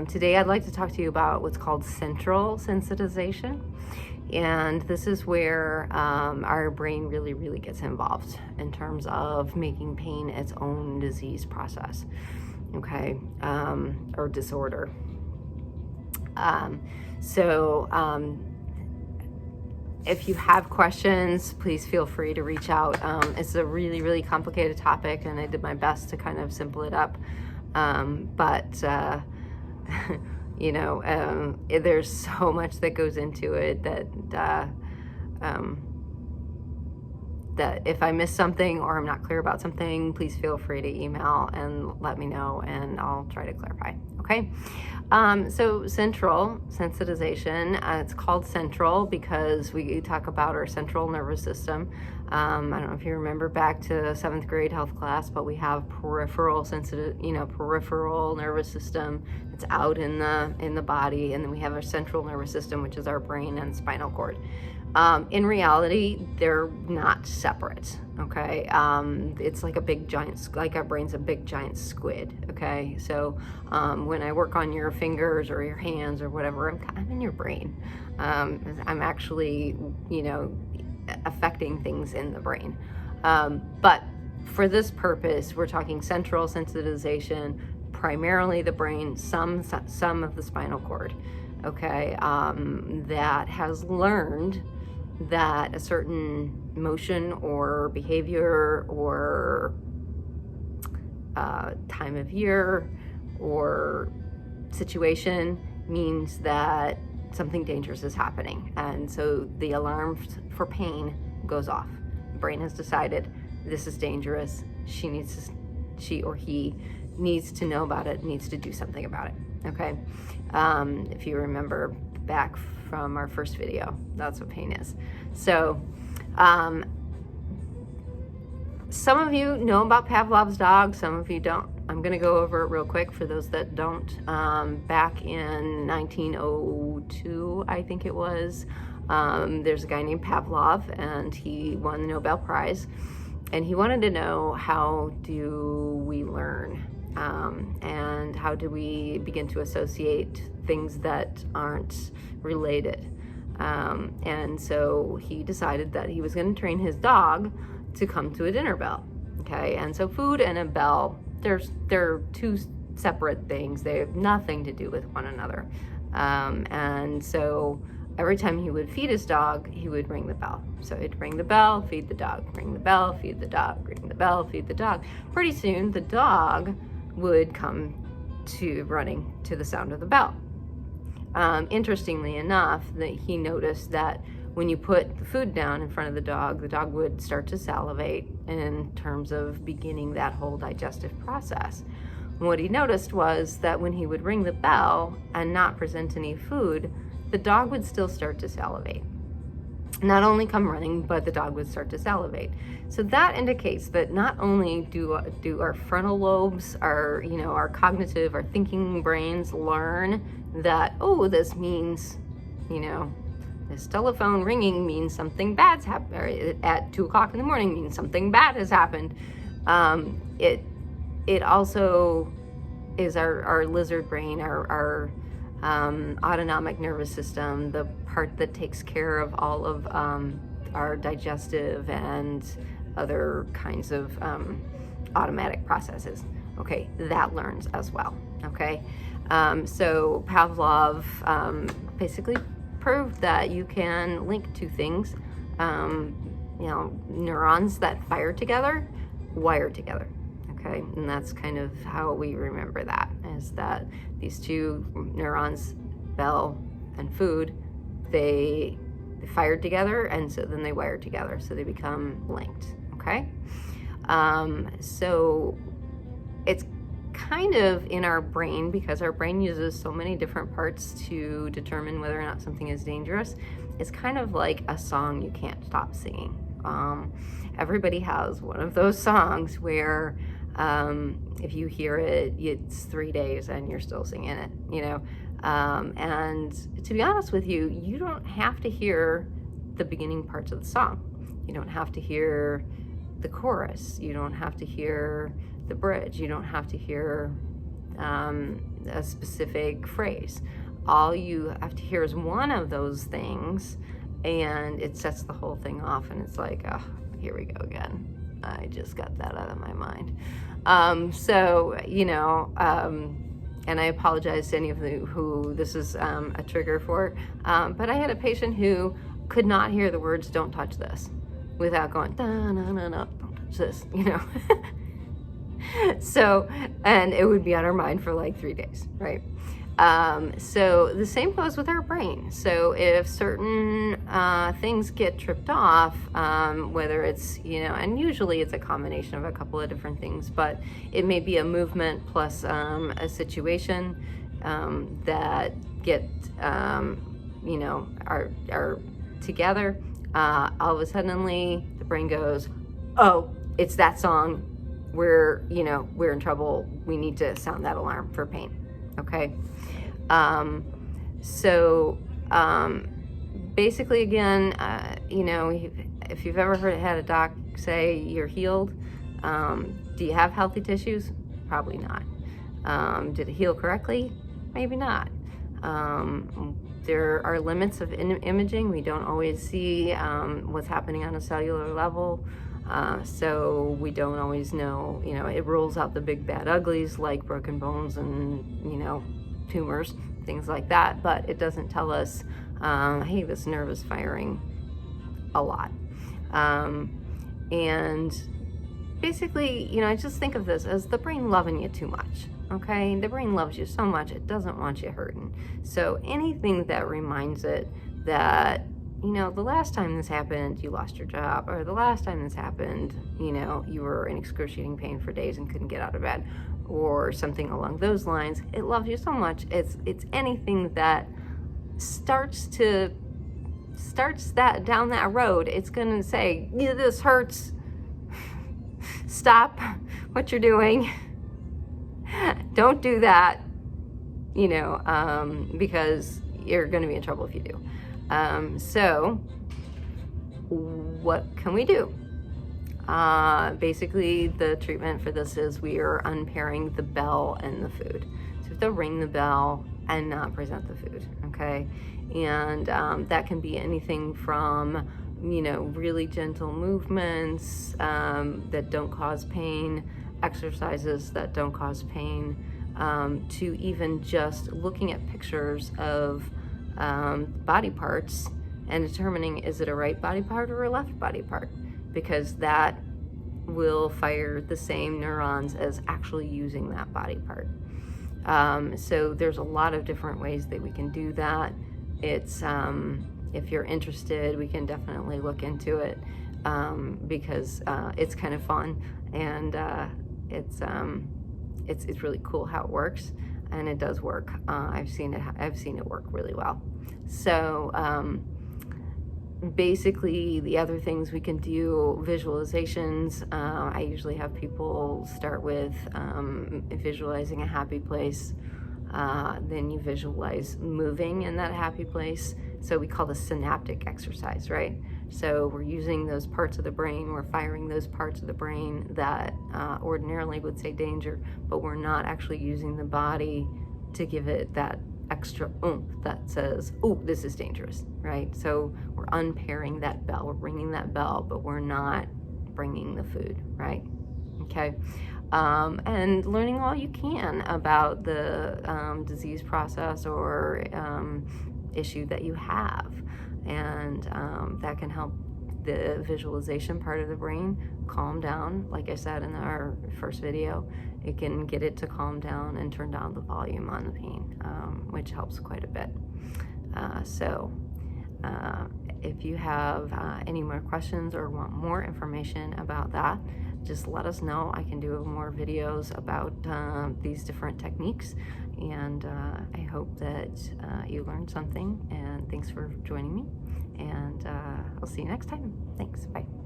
Today I'd like to talk to you about what's called central sensitization. And this is where our brain really gets involved in terms of making pain its own disease process, okay, or disorder. If you have questions, please feel free to reach out. It's a really complicated topic, and I did my best to kind of simple it up. There's so much that goes into it that if I miss something or I'm not clear about something, please feel free to email and let me know, and I'll try to clarify. Okay. So central sensitization, it's called central because we talk about our central nervous system. I don't know if you remember back to 7th grade health class, but we have peripheral nervous system that's out in the body, and then we have our central nervous system, which is our brain and spinal cord. In reality, they're not separate, okay? It's like a big giant, like our brain's a big giant squid, okay? So when I work on your fingers or your hands or whatever, I'm in your brain. I'm actually, affecting things in the brain. But for this purpose, we're talking central sensitization, primarily the brain, some of the spinal cord, okay? That has learned that a certain motion or behavior or time of year or situation means that something dangerous is happening, and so the alarm for pain goes off. The brain has decided this is dangerous. She or he needs to know about it, needs to do something about it. Okay, if you remember back from our first video, that's what pain is. So some of you know about Pavlovs Dog, some of you don't. I'm going to go over it real quick for those that don't. Back in 1902, I think it was, there's a guy named Pavlov, and he won the Nobel Prize, and he wanted to know, how do we learn, and how do we begin to associate things that aren't related? And so he decided that he was going to train his dog to come to a dinner bell. Okay, and so food and a bell, they're two separate things. They have nothing to do with one another. And so every time he would feed his dog, he would ring the bell. So he'd ring the bell, feed the dog, ring the bell, feed the dog, ring the bell, feed the dog. Pretty soon the dog would come to running to the sound of the bell. Interestingly enough, that he noticed that when you put the food down in front of the dog would start to salivate in terms of beginning that whole digestive process. What he noticed was that when he would ring the bell and not present any food, the dog would still start to salivate. Not only come running, but the dog would start to salivate. So that indicates that not only do our frontal lobes, our cognitive, our thinking brains learn that, oh, this means, this telephone ringing means something bad's happened, at 2 o'clock in the morning means something bad has happened. It also is our lizard brain, our autonomic nervous system, the part that takes care of all of our digestive and other kinds of automatic processes. Okay, that learns as well. Okay, so Pavlov basically proved that you can link two things. Neurons that fire together wire together. Okay, and that's kind of how we remember that, is that these two neurons, bell and food, they fired together, and so then they wired together, so they become linked. Okay, so it's kind of in our brain, because our brain uses so many different parts to determine whether or not something is dangerous. It's kind of like a song you can't stop singing. Everybody has one of those songs where if you hear it, it's 3 days and you're still singing it, and to be honest with you, you don't have to hear the beginning parts of the song. You don't have to hear the chorus. You don't have to hear the bridge. You don't have to hear a specific phrase. All you have to hear is one of those things, and it sets the whole thing off, and it's like, oh, here we go again. I just got that out of my mind. So, you know, and I apologize to any of you who this is a trigger for, but I had a patient who could not hear the words, don't touch this, without going, no, don't touch this, you know. So, and it would be on our mind for like 3 days, right? So the same goes with our brain. So if certain things get tripped off, whether it's, you know, and usually it's a combination of a couple of different things, but it may be a movement plus a situation that get, you know, are together. All of a suddenly the brain goes, oh, it's that song. We're in trouble. We need to sound that alarm for pain. Okay. Basically, again, you know, if you've ever had a doc say you're healed, do you have healthy tissues? Probably not. Did it heal correctly? Maybe not. There are limits of imaging. We don't always see what's happening on a cellular level. So we don't always know, you know, it rules out the big bad uglies like broken bones and, you know, tumors, things like that, but it doesn't tell us, hey, this nerve is firing a lot. And basically, you know, I just think of this as the brain loving you too much, okay? The brain loves you so much, it doesn't want you hurting. So anything that reminds it that, you know, the last time this happened, you lost your job, or the last time this happened, you know, you were in excruciating pain for days and couldn't get out of bed, or something along those lines. It loves you so much. It's anything that starts that down that road. It's gonna say, yeah, this hurts. Stop what you're doing. Don't do that. You know, because you're gonna be in trouble if you do. So what can we do? Basically, the treatment for this is we are unpairing the bell and the food. So we have to ring the bell and not present the food, okay? And that can be anything from, you know, really gentle movements that don't cause pain, exercises that don't cause pain, to even just looking at pictures of body parts and determining, is it a right body part or a left body part? Because that will fire the same neurons as actually using that body part. So there's a lot of different ways that we can do that. It's, if you're interested, we can definitely look into it, because it's kind of fun, and it's really cool how it works, and it does work. I've seen it work really well. So basically, the other things we can do, visualizations. I usually have people start with visualizing a happy place. Then you visualize moving in that happy place. So we call this synaptic exercise, right? So we're using those parts of the brain, we're firing those parts of the brain that ordinarily would say danger, but we're not actually using the body to give it that extra oomph that says, oh, this is dangerous, right? So we're unpairing that bell, we're ringing that bell, but we're not bringing the food, right? Okay. And learning all you can about the disease process or issue that you have. And that can help the visualization part of the brain calm down. Like I said in our first video, it can get it to calm down and turn down the volume on the pain, which helps quite a bit. If you have any more questions or want more information about that, just let us know. I can do more videos about these different techniques, and I hope that you learned something, and thanks for joining me, and I'll see you next time. Thanks, bye.